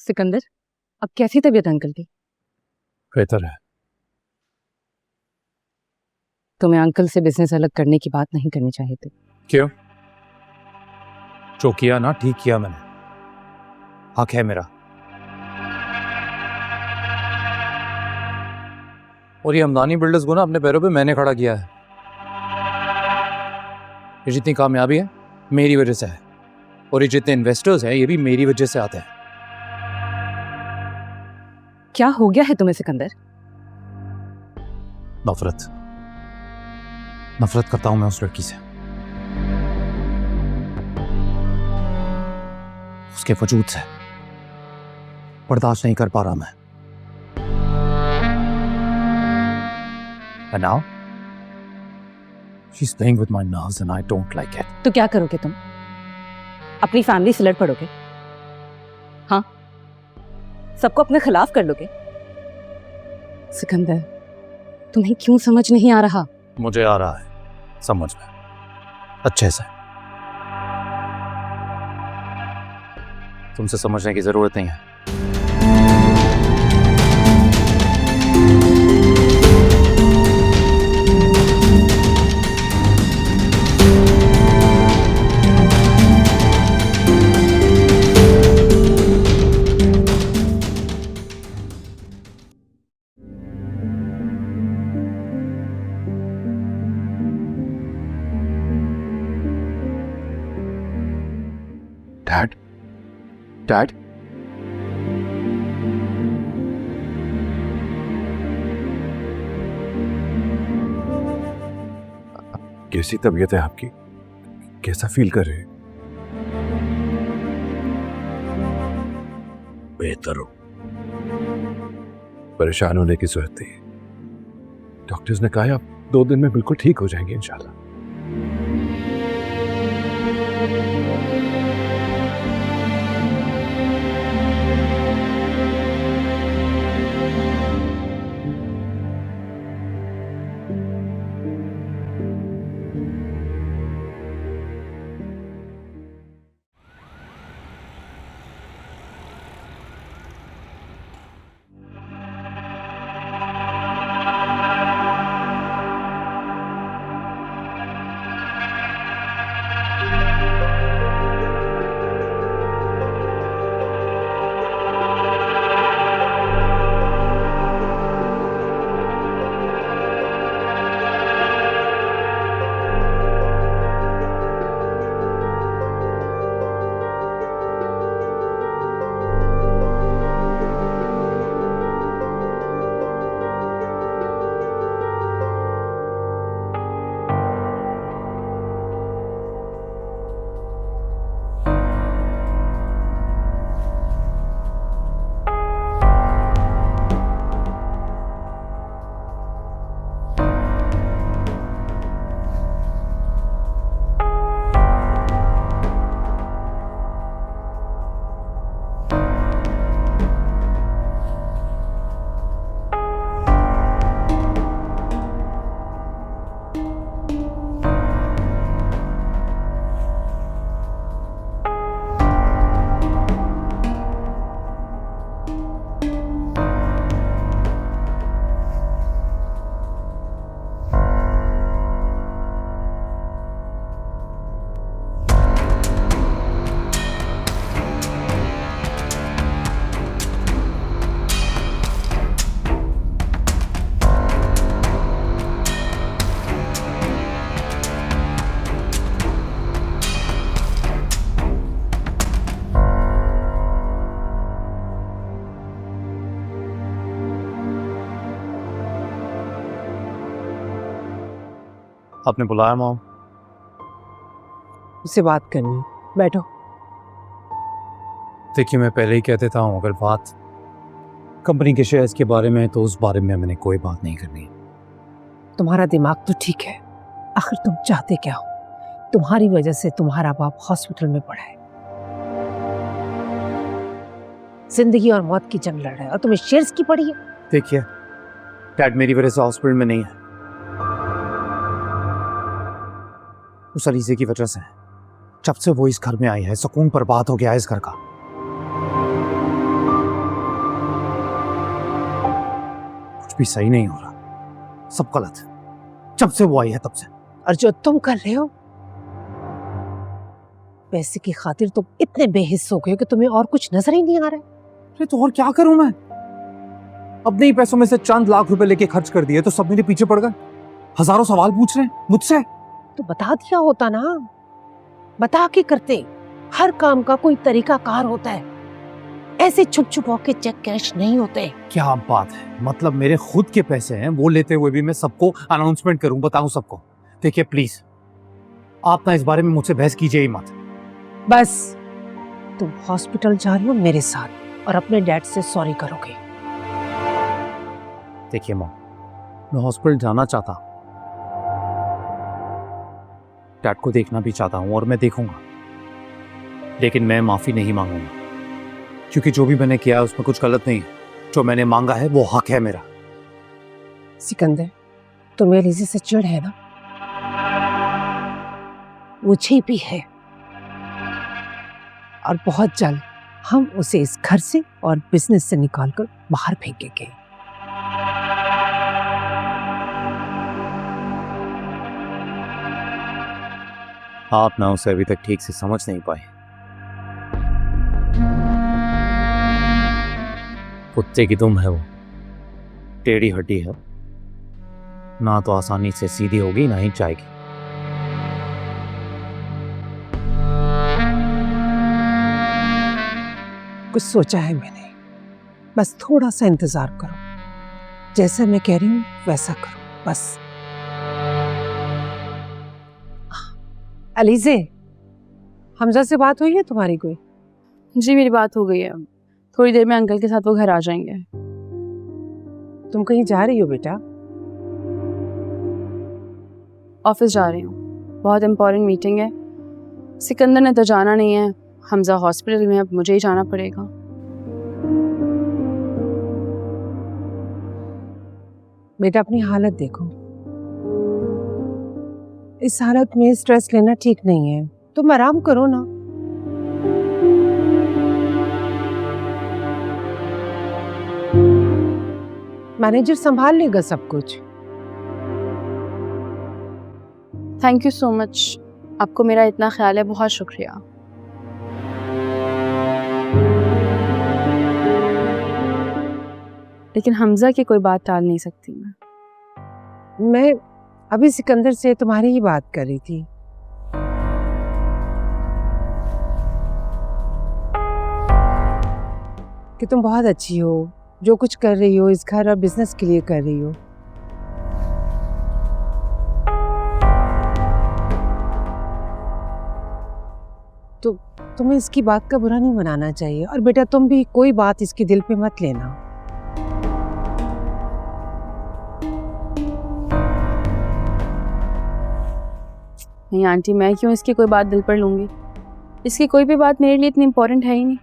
सिकंदर, अब कैसी तबीयत अंकल की? बेहतर है। तुम्हें अंकल से बिजनेस अलग करने की बात नहीं करनी चाहिए थी। क्यों? जो किया ना ठीक किया मैंने, हक है मेरा। और ये हमदानी बिल्डर्स को ना अपने पैरों पे मैंने खड़ा किया है। ये जितनी कामयाबी है मेरी वजह से है, और ये जितने इन्वेस्टर्स हैं ये भी मेरी वजह से आते हैं। क्या हो गया है तुम्हें सिकंदर? नफरत नफरत करता हूं मैं उस लड़की से, उसके वजूद से बर्दाश्त नहीं कर पा रहा मैं। And now she's playing with my nerves and I don't like it. तो क्या करोगे तुम? अपनी फैमिली से लड़ पड़ोगे? हाँ, सबको अपने खिलाफ कर लोगे? सिकंदर, तुम्हें क्यों समझ नहीं आ रहा? मुझे आ रहा है समझ में, अच्छे से। तुमसे समझने की जरूरत नहीं है। डैड, डैड, कैसी तबीयत है आपकी? कैसा फील कर रहे हैं? बेहतर हूं। परेशान होने की जरूरत नहीं। डॉक्टर्स ने कहा है आप 2 दिन में बिल्कुल ठीक हो जाएंगे इंशाल्लाह। आपने बुलाया मॉम? उससे बात करनी है। बैठो। देखिए मैं पहले ही कह देता हूँ, अगर बात कंपनी के शेयर्स के बारे में है तो उस बारे में मैंने कोई बात नहीं करनी। तुम्हारा दिमाग तो ठीक है, आखिर तुम चाहते क्या हो? तुम्हारी वजह से तुम्हारा बाप हॉस्पिटल में पड़ा है, जिंदगी और मौत की जंग लड़ रहा है, और तुम्हें शेयर्स की पड़ी है। देखिए डैड मेरी वजह से हॉस्पिटल में नहीं है, उस अलीज़े की वजह से। जब से वो इस घर में आई है सुकून बर्बाद हो गया है इस घर का। भी सही नहीं हो रहा, सब गलत है। जब से वो आई है तब से। और जो तुम कर रहे हो, पैसे की खातिर तुम इतने बेहिस हो गए हो कि तुम्हें और कुछ नजर ही नहीं आ रहा है। अरे तो और क्या करूं मैं? अपने ही पैसों में से चंद लाख रुपए लेके खर्च कर दिए तो सब मेरे पीछे पड़ गए, हजारों सवाल पूछ रहे हैं मुझसे। तो बता दिया होता ना, बता के करते। हर काम का कोई तरीका कार होता है, ऐसे छुप छुप होके चेक कैश नहीं होते। क्या बात है, मतलब मेरे खुद के पैसे हैं, वो लेते हुए भी मैं सबको अनाउंसमेंट करूं, बताऊं सबको? देखिए प्लीज, आप ना इस बारे में मुझसे बहस कीजिए ही मत। बस तुम हॉस्पिटल जा रही हो मेरे साथ और अपने डैड से सॉरी करोगे। देखिए मॉम, मैं हॉस्पिटल जाना चाहता हूं, डैड को देखना भी चाहता हूं और मैं देखूंगा, लेकिन मैं माफी नहीं मांगूंगा, क्योंकि जो भी मैंने किया है उसमें कुछ गलत नहीं है। जो मैंने मांगा है वो हक है मेरा। सिकंदर, तुम्हें एलिज़ा से चिढ़ है ना? मुझे भी है, और बहुत जल्द हम उसे इस घर से और बिजनेस से निकालकर बाहर फेंकेंगे। आप ना उसे अभी तक ठीक से समझ नहीं पाए। कुत्ते की दुम है वो, टेढ़ी हड्डी है, ना तो आसानी से सीधी होगी ना ही जाएगी। कुछ सोचा है मैंने, बस थोड़ा सा इंतजार करो। जैसा मैं कह रही हूँ वैसा करो बस। अलीज़े, हमजा से बात हुई है तुम्हारी कोई? जी मेरी बात हो गई है, थोड़ी देर में अंकल के साथ वो घर आ जाएंगे। तुम कहीं जा रही हो बेटा? ऑफिस जा रही हूँ, बहुत इम्पोर्टेंट मीटिंग है। सिकंदर ने तो जाना नहीं है, हमजा हॉस्पिटल में, अब मुझे ही जाना पड़ेगा। बेटा अपनी हालत देखो, इस हालत में स्ट्रेस लेना ठीक नहीं है। तुम आराम करो ना। मैनेजर संभाल लेगा सब कुछ। थैंक यू सो मच, आपको मेरा इतना ख्याल है, बहुत शुक्रिया। लेकिन हमजा की कोई बात टाल नहीं सकती मैं अभी सिकंदर से तुम्हारी ही बात कर रही थी। कि तुम बहुत अच्छी हो, जो कुछ कर रही हो इस घर और बिजनेस के लिए कर रही हो। तो तुम्हें इसकी बात का बुरा नहीं मनाना चाहिए। और बेटा तुम भी कोई बात इसके दिल पे मत लेना। नहीं आंटी, मैं क्यों इसकी कोई बात दिल पर लूँगी? इसकी कोई भी बात मेरे लिए इतनी इम्पोर्टेंट है ही नहीं।